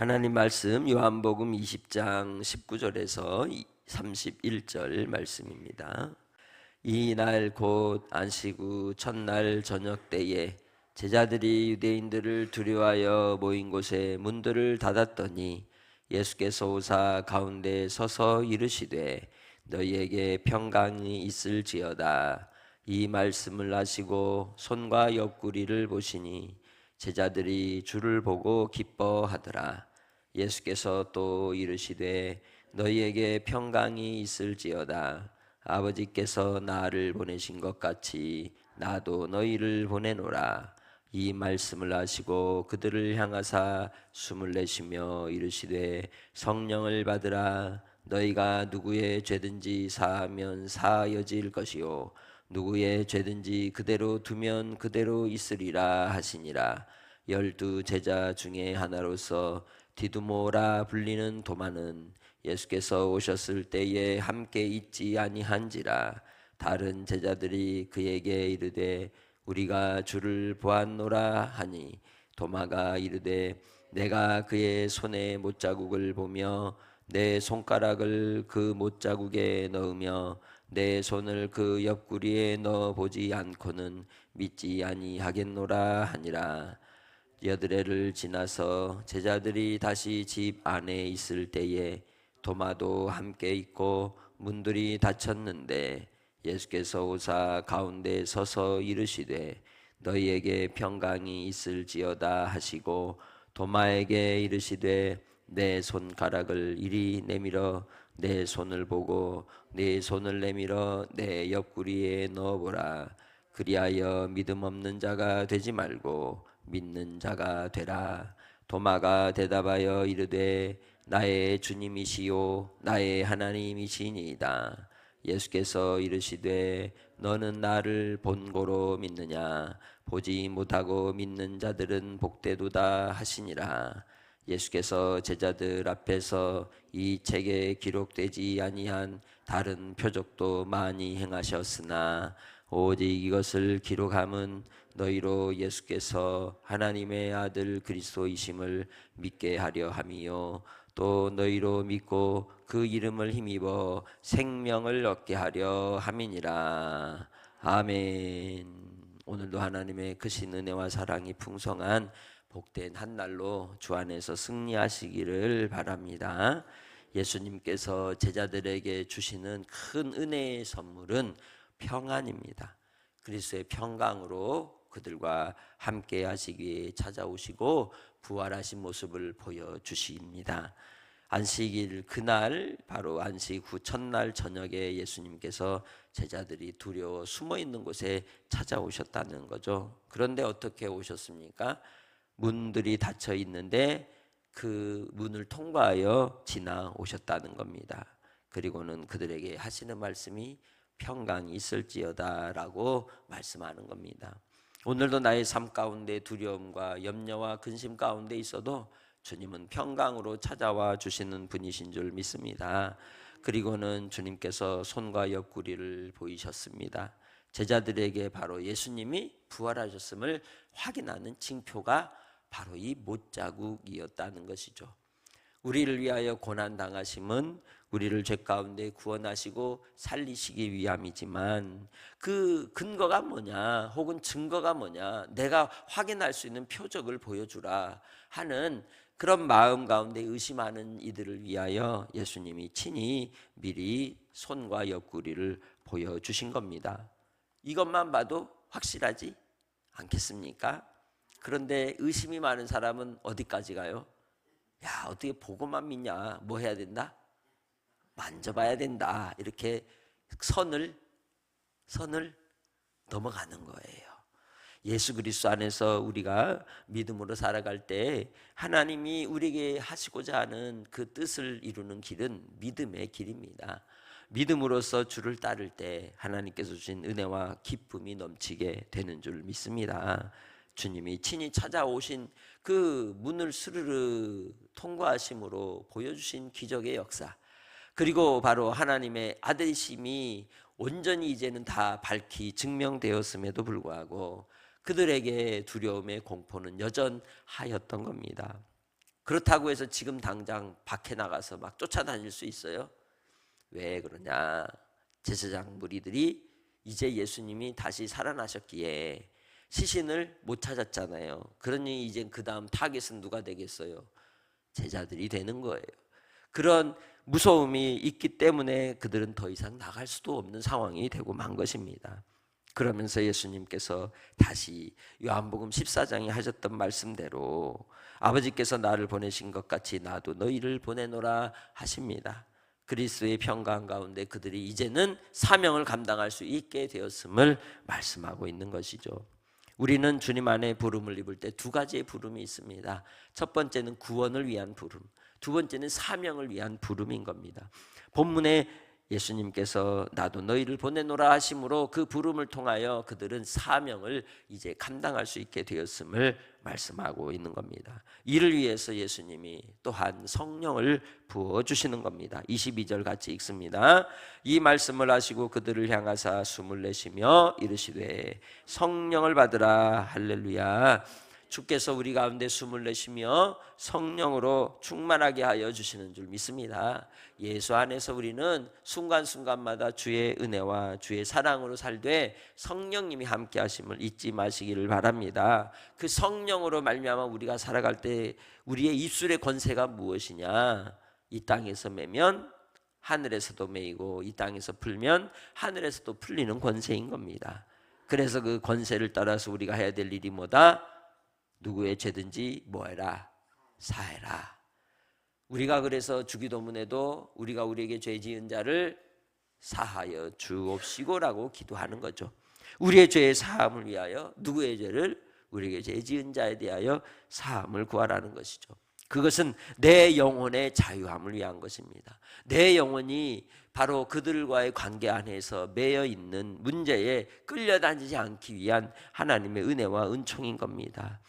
하나님 말씀 요한복음 20장 19절에서 31절 말씀입니다. 이날 곧 안식 후 첫날 저녁 때에 제자들이 유대인들을 두려워하여 모인 곳에 문들을 닫았더니 예수께서 오사 가운데 서서 이르시되 너희에게 평강이 있을지어다. 이 말씀을 하시고 손과 옆구리를 보시니 제자들이 주를 보고 기뻐하더라. 예수께서 또 이르시되 너희에게 평강이 있을지어다. 아버지께서 나를 보내신 것 같이 나도 너희를 보내노라. 이 말씀을 하시고 그들을 향하사 숨을 내쉬며 이르시되 성령을 받으라. 너희가 누구의 죄든지 사하면 사하여질 것이요 누구의 죄든지 그대로 두면 그대로 있으리라 하시니라. 12 제자 중에 하나로서 디두모라 불리는 도마는 예수께서 오셨을 때에 함께 있지 아니한지라. 다른 제자들이 그에게 이르되 우리가 주를 보았노라 하니 도마가 이르되 내가 그의 손에 못자국을 보며 내 손가락을 그 못자국에 넣으며 내 손을 그 옆구리에 넣어 보지 않고는 믿지 아니하겠노라 하니라. 여드레를 지나서 제자들이 다시 집 안에 있을 때에 도마도 함께 있고 문들이 닫혔는데 예수께서 오사 가운데 서서 이르시되 너희에게 평강이 있을지어다 하시고 도마에게 이르시되 내 손가락을 이리 내밀어 내 손을 보고 내 손을 내밀어 내 옆구리에 넣어보라. 그리하여 믿음 없는 자가 되지 말고 믿는 자가 되라. 도마가 대답하여 이르되 나의 주님이시요 나의 하나님이시니이다. 예수께서 이르시되 너는 나를 본고로 믿느냐? 보지 못하고 믿는 자들은 복되도다 하시니라. 예수께서 제자들 앞에서 이 책에 기록되지 아니한 다른 표적도 많이 행하셨으나 오직 이것을 기록함은 너희로 예수께서 하나님의 아들 그리스도이심을 믿게 하려 함이요 또 너희로 믿고 그 이름을 힘입어 생명을 얻게 하려 함이니라. 아멘. 오늘도 하나님의 크신 은혜와 사랑이 풍성한 복된 한 날로 주 안에서 승리하시기를 바랍니다. 예수님께서 제자들에게 주시는 큰 은혜의 선물은 평안입니다. 그리스도의 평강으로 그들과 함께 하시기 위해 찾아오시고 부활하신 모습을 보여주십니다. 안식일 그날 바로 안식 후 첫날 저녁에 예수님께서 제자들이 두려워 숨어 있는 곳에 찾아오셨다는 거죠. 그런데 어떻게 오셨습니까? 문들이 닫혀 있는데 그 문을 통과하여 지나오셨다는 겁니다. 그리고는 그들에게 하시는 말씀이 평강이 있을지어다라고 말씀하는 겁니다. 오늘도 나의 삶 가운데 두려움과 염려와 근심 가운데 있어도 주님은 평강으로 찾아와 주시는 분이신 줄 믿습니다. 그리고는 주님께서 손과 옆구리를 보이셨습니다. 제자들에게 바로 예수님이 부활하셨음을 확인하는 징표가 바로 이 못자국이었다는 것이죠. 우리를 위하여 고난당하심은 우리를 죄 가운데 구원하시고 살리시기 위함이지만 그 근거가 뭐냐 혹은 증거가 뭐냐 내가 확인할 수 있는 표적을 보여주라 하는 그런 마음 가운데 의심하는 이들을 위하여 예수님이 친히 미리 손과 옆구리를 보여주신 겁니다. 이것만 봐도 확실하지 않겠습니까? 그런데 의심이 많은 사람은 어디까지 가요? 야, 어떻게 보고만 믿냐? 뭐 해야 된다? 만져봐야 된다. 이렇게 선을 넘어가는 거예요. 예수 그리스도 안에서 우리가 믿음으로 살아갈 때 하나님이 우리에게 하시고자 하는 그 뜻을 이루는 길은 믿음의 길입니다. 믿음으로써 주를 따를 때 하나님께서 주신 은혜와 기쁨이 넘치게 되는 줄 믿습니다. 주님이 친히 찾아오신 그 문을 스르르 통과하심으로 보여주신 기적의 역사, 그리고 바로 하나님의 아들이심이 온전히 이제는 다 밝히 증명되었음에도 불구하고 그들에게 두려움의 공포는 여전하였던 겁니다. 그렇다고 해서 지금 당장 밖에 나가서 막 쫓아다닐 수 있어요? 왜 그러냐? 제사장 무리들이 이제 예수님이 다시 살아나셨기에 시신을 못 찾았잖아요. 그러니 이제 그 다음 타겟은 누가 되겠어요? 제자들이 되는 거예요. 그런 무서움이 있기 때문에 그들은 더 이상 나갈 수도 없는 상황이 되고 만 것입니다. 그러면서 예수님께서 다시 요한복음 14장에 하셨던 말씀대로 아버지께서 나를 보내신 것 같이 나도 너희를 보내노라 하십니다. 그리스도의 평강 가운데 그들이 이제는 사명을 감당할 수 있게 되었음을 말씀하고 있는 것이죠. 우리는 주님 안에 부름을 입을 때 두 가지의 부름이 있습니다. 첫 번째는 구원을 위한 부름, 두 번째는 사명을 위한 부름인 겁니다. 본문에 예수님께서 나도 너희를 보내노라 하심으로 그 부름을 통하여 그들은 사명을 이제 감당할 수 있게 되었음을 말씀하고 있는 겁니다. 이를 위해서 예수님이 또한 성령을 부어주시는 겁니다. 22절 같이 읽습니다. 이 말씀을 하시고 그들을 향하사 숨을 내쉬며 이르시되 성령을 받으라. 할렐루야. 주께서 우리 가운데 숨을 내쉬며 성령으로 충만하게 하여 주시는 줄 믿습니다. 예수 안에서 우리는 순간순간마다 주의 은혜와 주의 사랑으로 살되 성령님이 함께 하심을 잊지 마시기를 바랍니다. 그 성령으로 말미암아 우리가 살아갈 때 우리의 입술의 권세가 무엇이냐? 이 땅에서 매면 하늘에서도 매이고 이 땅에서 풀면 하늘에서도 풀리는 권세인 겁니다. 그래서 그 권세를 따라서 우리가 해야 될 일이 뭐다? 누구의 죄든지 뭐해라? 사해라. 우리가 그래서 주기도문에도 우리가 우리에게 죄 지은 자를 사하여 주옵시고라고 기도하는 거죠. 우리의 죄의 사함을 위하여 누구의 죄를? 우리에게 죄 지은 자에 대하여 사함을 구하라는 것이죠. 그것은 내 영혼의 자유함을 위한 것입니다. 내 영혼이 바로 그들과의 관계 안에서 매여 있는 문제에 끌려다니지 않기 위한 하나님의 은혜와 은총인 겁니다.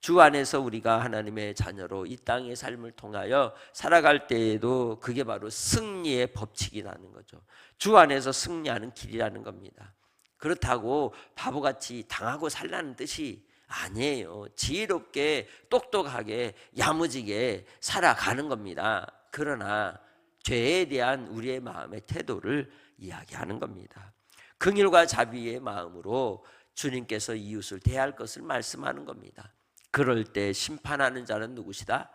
주 안에서 우리가 하나님의 자녀로 이 땅의 삶을 통하여 살아갈 때에도 그게 바로 승리의 법칙이라는 거죠. 주 안에서 승리하는 길이라는 겁니다. 그렇다고 바보같이 당하고 살라는 뜻이 아니에요. 지혜롭게 똑똑하게 야무지게 살아가는 겁니다. 그러나 죄에 대한 우리의 마음의 태도를 이야기하는 겁니다. 긍휼과 자비의 마음으로 주님께서 이웃을 대할 것을 말씀하는 겁니다. 그럴 때 심판하는 자는 누구시다?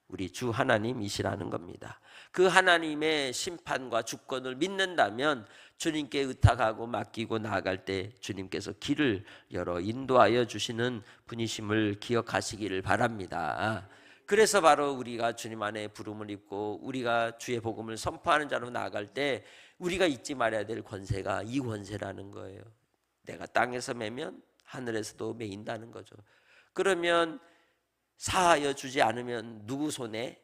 우리 주 하나님이시라는 겁니다. 그 하나님의 심판과 주권을 믿는다면 주님께 의탁하고 맡기고 나아갈 때 주님께서 길을 열어 인도하여 주시는 분이심을 기억하시기를 바랍니다. 그래서 바로 우리가 주님 안에 부름을 입고 우리가 주의 복음을 선포하는 자로 나아갈 때 우리가 잊지 말아야 될 권세가 이 권세라는 거예요. 내가 땅에서 매면 하늘에서도 매인다는 거죠. 그러면 사하여 주지 않으면 누구 손에?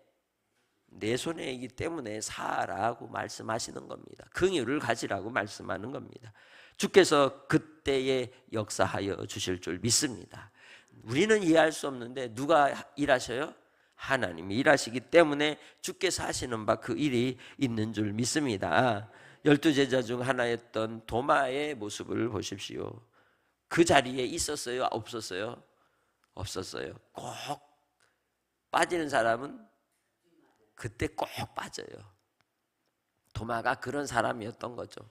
내 손에 있기 때문에 사하라고 말씀하시는 겁니다. 긍휼을 가지라고 말씀하는 겁니다. 주께서 그때에 역사하여 주실 줄 믿습니다. 우리는 이해할 수 없는데 누가 일하셔요? 하나님이 일하시기 때문에 주께서 하시는 바 그 일이 있는 줄 믿습니다. 12제자 중 하나였던 도마의 모습을 보십시오. 그 자리에 있었어요? 없었어요? 없었어요. 꼭 빠지는 사람은 그때 꼭 빠져요. 도마가 그런 사람이었던 거죠.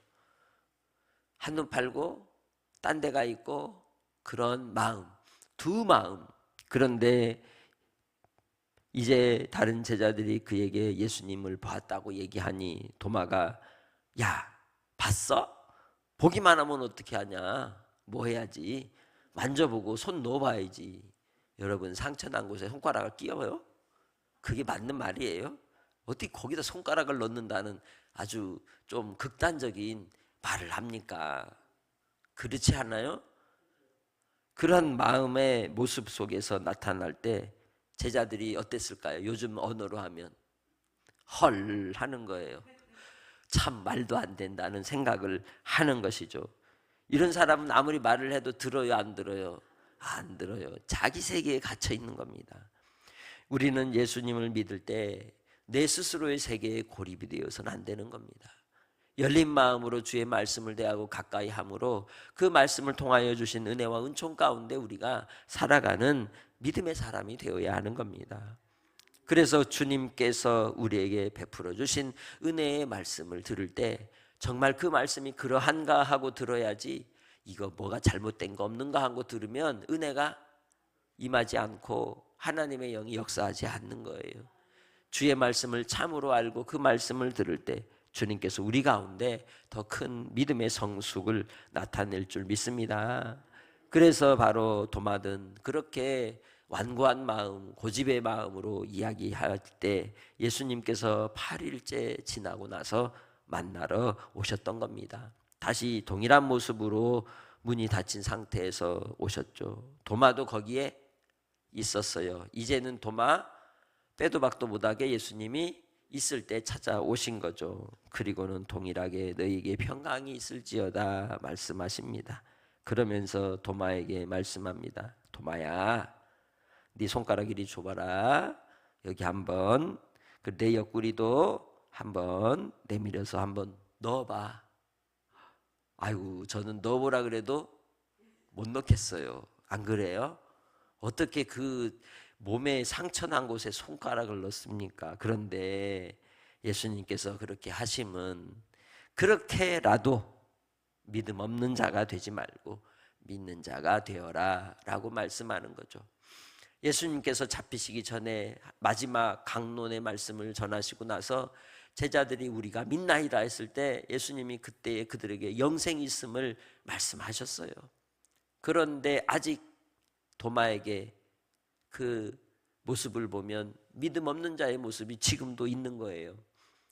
한눈 팔고 딴 데가 있고 그런 마음, 두 마음. 그런데 이제 다른 제자들이 그에게 예수님을 봤다고 얘기하니 도마가 야, 봤어? 보기만 하면 어떻게 하냐? 뭐 해야지? 만져보고 손 넣어봐야지. 여러분 상처난 곳에 손가락을 끼워요? 그게 맞는 말이에요? 어떻게 거기다 손가락을 넣는다는 아주 좀 극단적인 말을 합니까? 그렇지 않아요? 그런 마음의 모습 속에서 나타날 때 제자들이 어땠을까요? 요즘 언어로 하면 헐 하는 거예요. 참 말도 안 된다는 생각을 하는 것이죠. 이런 사람은 아무리 말을 해도 들어요, 안 들어요? 안 들어요. 자기 세계에 갇혀 있는 겁니다. 우리는 예수님을 믿을 때 내 스스로의 세계에 고립이 되어서는 안 되는 겁니다. 열린 마음으로 주의 말씀을 대하고 가까이 함으로 그 말씀을 통하여 주신 은혜와 은총 가운데 우리가 살아가는 믿음의 사람이 되어야 하는 겁니다. 그래서 주님께서 우리에게 베풀어 주신 은혜의 말씀을 들을 때 정말 그 말씀이 그러한가 하고 들어야지, 이거 뭐가 잘못된 거 없는가 하고 들으면 은혜가 임하지 않고 하나님의 영이 역사하지 않는 거예요. 주의 말씀을 참으로 알고 그 말씀을 들을 때 주님께서 우리 가운데 더 큰 믿음의 성숙을 나타낼 줄 믿습니다. 그래서 바로 도마는 그렇게 완고한 마음, 고집의 마음으로 이야기할 때 예수님께서 8일째 지나고 나서 만나러 오셨던 겁니다. 다시 동일한 모습으로 문이 닫힌 상태에서 오셨죠. 도마도 거기에 있었어요. 이제는 도마 빼도 박도 못하게 예수님이 있을 때 찾아오신 거죠. 그리고는 동일하게 너희에게 평강이 있을지어다 말씀하십니다. 그러면서 도마에게 말씀합니다. 도마야, 네 손가락 이리 줘봐라. 여기 한번, 내 옆구리도 한번 내밀어서 한번 넣어봐. 아이고, 저는 넣어보라 그래도 못 넣겠어요. 안 그래요? 어떻게 그 몸에 상처난 곳에 손가락을 넣습니까? 그런데 예수님께서 그렇게 하심은 그렇게라도 믿음 없는 자가 되지 말고 믿는 자가 되어라 라고 말씀하는 거죠. 예수님께서 잡히시기 전에 마지막 강론의 말씀을 전하시고 나서 제자들이 우리가 믿나이다 했을 때 예수님이 그때 그들에게 영생이 있음을 말씀하셨어요. 그런데 아직 도마에게 그 모습을 보면 믿음 없는 자의 모습이 지금도 있는 거예요.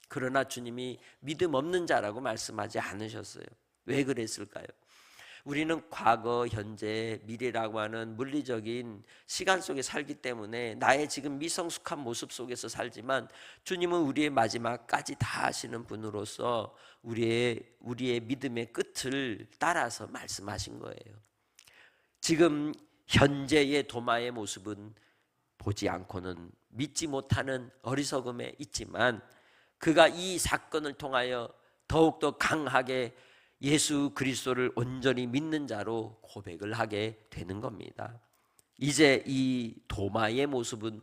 그러나 주님이 믿음 없는 자라고 말씀하지 않으셨어요. 왜 그랬을까요? 우리는 과거, 현재, 미래라고 하는 물리적인 시간 속에 살기 때문에 나의 지금 미성숙한 모습 속에서 살지만 주님은 우리의 마지막까지 다 아시는 분으로서 우리의 믿음의 끝을 따라서 말씀하신 거예요. 지금 현재의 도마의 모습은 보지 않고는 믿지 못하는 어리석음에 있지만 그가 이 사건을 통하여 더욱더 강하게 예수 그리스도를 온전히 믿는 자로 고백을 하게 되는 겁니다. 이제 이 도마의 모습은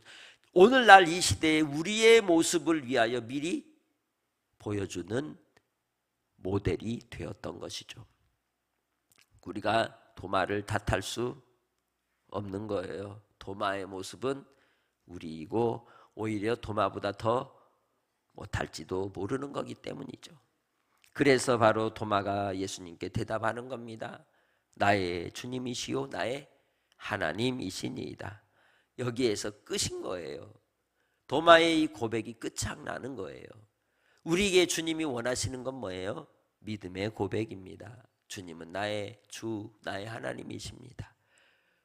오늘날 이 시대에 우리의 모습을 위하여 미리 보여주는 모델이 되었던 것이죠. 우리가 도마를 탓할 수 없는 거예요. 도마의 모습은 우리이고 오히려 도마보다 더 못할지도 모르는 거기 때문이죠. 그래서 바로 도마가 예수님께 대답하는 겁니다. 나의 주님이시요 나의 하나님이시니이다. 여기에서 끝인 거예요. 도마의 이 고백이 끝장나는 거예요. 우리에게 주님이 원하시는 건 뭐예요? 믿음의 고백입니다. 주님은 나의 주, 나의 하나님이십니다.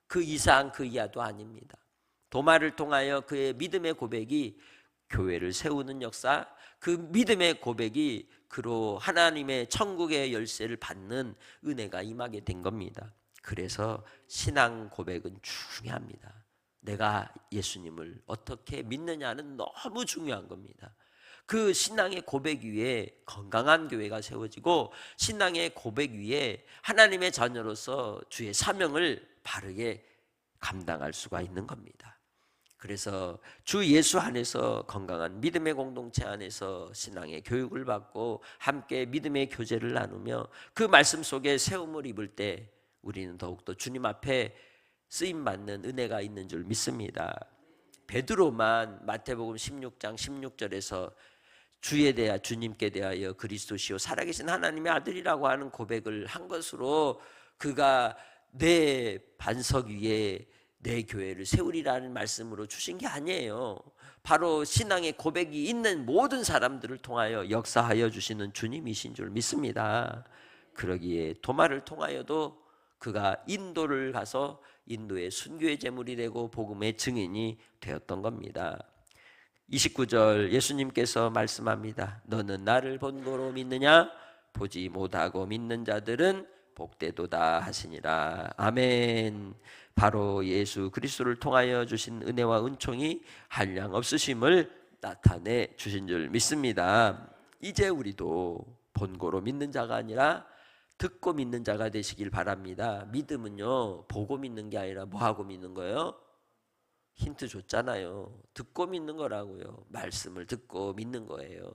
그 이상 그 이하도 아닙니다. 도마를 통하여 그의 믿음의 고백이 교회를 세우는 역사, 그 믿음의 고백이 그로 하나님의 천국의 열쇠를 받는 은혜가 임하게 된 겁니다. 그래서 신앙 고백은 중요합니다. 내가 예수님을 어떻게 믿느냐는 너무 중요한 겁니다. 그 신앙의 고백 위에 건강한 교회가 세워지고 신앙의 고백 위에 하나님의 자녀로서 주의 사명을 바르게 감당할 수가 있는 겁니다. 그래서 주 예수 안에서 건강한 믿음의 공동체 안에서 신앙의 교육을 받고 함께 믿음의 교제를 나누며 그 말씀 속에 세움을 입을 때 우리는 더욱더 주님 앞에 쓰임받는 은혜가 있는 줄 믿습니다. 베드로만 마태복음 16장 16절에서 주님께 대하여 그리스도시요 살아계신 하나님의 아들이라고 하는 고백을 한 것으로 그가 내 반석 위에 내 교회를 세우리라는 말씀으로 주신 게 아니에요. 바로 신앙의 고백이 있는 모든 사람들을 통하여 역사하여 주시는 주님이신 줄 믿습니다. 그러기에 도마를 통하여도 그가 인도를 가서 인도의 순교의 제물이 되고 복음의 증인이 되었던 겁니다. 29절 예수님께서 말씀합니다. 너는 나를 본고로 믿느냐? 보지 못하고 믿는 자들은 복되도다 하시니라. 아멘. 바로 예수 그리스도를 통하여 주신 은혜와 은총이 한량 없으심을 나타내 주신 줄 믿습니다. 이제 우리도 본고로 믿는 자가 아니라 듣고 믿는 자가 되시길 바랍니다. 믿음은요 보고 믿는 게 아니라 뭐하고 믿는 거예요? 힌트 줬잖아요. 듣고 믿는 거라고요. 말씀을 듣고 믿는 거예요.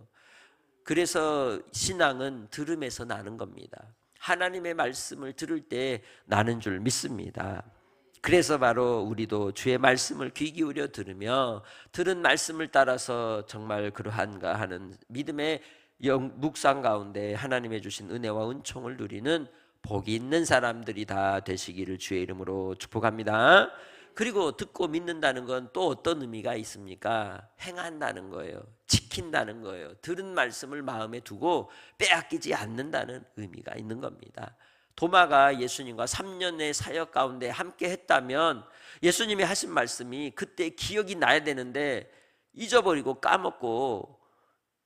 그래서 신앙은 들음에서 나는 겁니다. 하나님의 말씀을 들을 때 나는 줄 믿습니다. 그래서 바로 우리도 주의 말씀을 귀 기울여 들으며 들은 말씀을 따라서 정말 그러한가 하는 믿음의 묵상 가운데 하나님의 주신 은혜와 은총을 누리는 복이 있는 사람들이 다 되시기를 주의 이름으로 축복합니다. 그리고 듣고 믿는다는 건 또 어떤 의미가 있습니까? 행한다는 거예요. 지킨다는 거예요. 들은 말씀을 마음에 두고 빼앗기지 않는다는 의미가 있는 겁니다. 도마가 예수님과 3년의 사역 가운데 함께 했다면 예수님이 하신 말씀이 그때 기억이 나야 되는데 잊어버리고 까먹고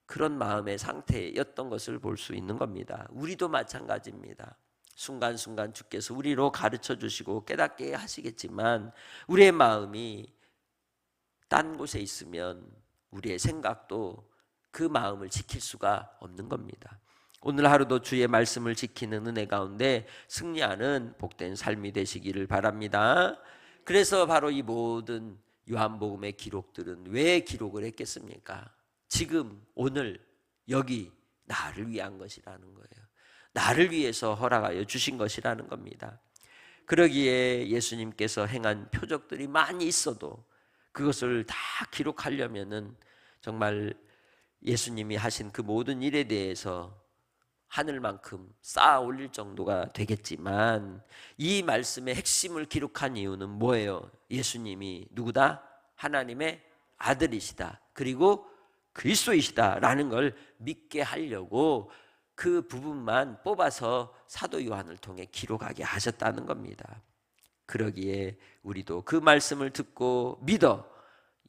그런 마음의 상태였던 것을 볼 수 있는 겁니다. 우리도 마찬가지입니다. 순간순간 주께서 우리로 가르쳐 주시고 깨닫게 하시겠지만 우리의 마음이 딴 곳에 있으면 우리의 생각도 그 마음을 지킬 수가 없는 겁니다. 오늘 하루도 주의 말씀을 지키는 은혜 가운데 승리하는 복된 삶이 되시기를 바랍니다. 그래서 바로 이 모든 요한복음의 기록들은 왜 기록을 했겠습니까? 지금 오늘 여기 나를 위한 것이라는 거예요. 나를 위해서 허락하여 주신 것이라는 겁니다. 그러기에 예수님께서 행한 표적들이 많이 있어도 그것을 다 기록하려면은 정말 예수님이 하신 그 모든 일에 대해서 하늘만큼 쌓아 올릴 정도가 되겠지만 이 말씀의 핵심을 기록한 이유는 뭐예요? 예수님이 누구다? 하나님의 아들이시다. 그리고 그리스도이시다라는 걸 믿게 하려고 그 부분만 뽑아서 사도 요한을 통해 기록하게 하셨다는 겁니다. 그러기에 우리도 그 말씀을 듣고 믿어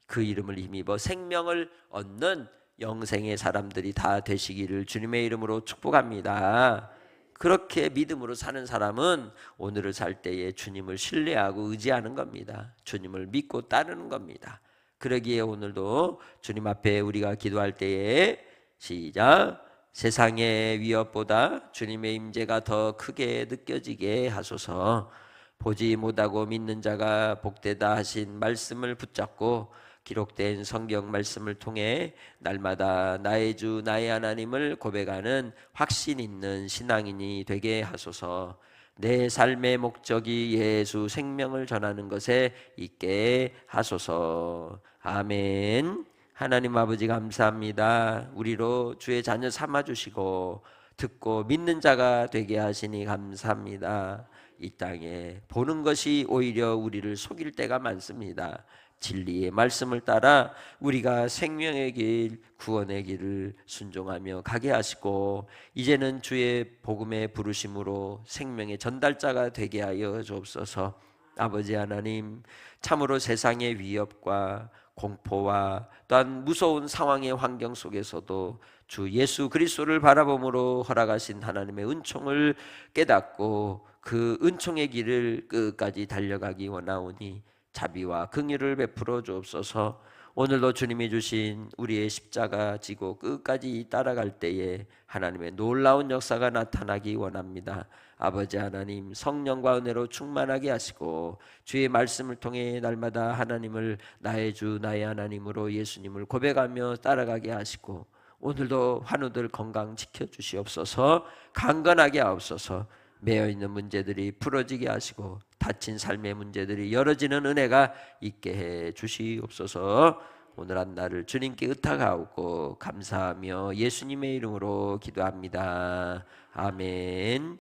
그 이름을 힘입어 생명을 얻는 영생의 사람들이 다 되시기를 주님의 이름으로 축복합니다. 그렇게 믿음으로 사는 사람은 오늘을 살 때에 주님을 신뢰하고 의지하는 겁니다. 주님을 믿고 따르는 겁니다. 그러기에 오늘도 주님 앞에 우리가 기도할 때에 시작. 세상의 위협보다 주님의 임재가 더 크게 느껴지게 하소서. 보지 못하고 믿는 자가 복되다 하신 말씀을 붙잡고 기록된 성경 말씀을 통해 날마다 나의 주 나의 하나님을 고백하는 확신 있는 신앙인이 되게 하소서. 내 삶의 목적이 예수 생명을 전하는 것에 있게 하소서. 아멘. 하나님 아버지 감사합니다. 우리로 주의 자녀 삼아주시고 듣고 믿는 자가 되게 하시니 감사합니다. 이 땅에 보는 것이 오히려 우리를 속일 때가 많습니다. 진리의 말씀을 따라 우리가 생명의 길, 구원의 길을 순종하며 가게 하시고 이제는 주의 복음의 부르심으로 생명의 전달자가 되게 하여 주옵소서. 아버지 하나님, 참으로 세상의 위협과 공포와 또한 무서운 상황의 환경 속에서도 주 예수 그리스도를 바라봄으로 허락하신 하나님의 은총을 깨닫고 그 은총의 길을 끝까지 달려가기 원하오니 자비와 긍휼을 베풀어 주옵소서. 오늘도 주님이 주신 우리의 십자가 지고 끝까지 따라갈 때에 하나님의 놀라운 역사가 나타나기 원합니다. 아버지 하나님, 성령과 은혜로 충만하게 하시고 주의 말씀을 통해 날마다 하나님을 나의 주 나의 하나님으로 예수님을 고백하며 따라가게 하시고 오늘도 환우들 건강 지켜주시옵소서. 강건하게 하옵소서. 매여있는 문제들이 풀어지게 하시고 닫힌 삶의 문제들이 열어지는 은혜가 있게 해 주시옵소서. 오늘 한 날을 주님께 의탁하고 감사하며 예수님의 이름으로 기도합니다. 아멘.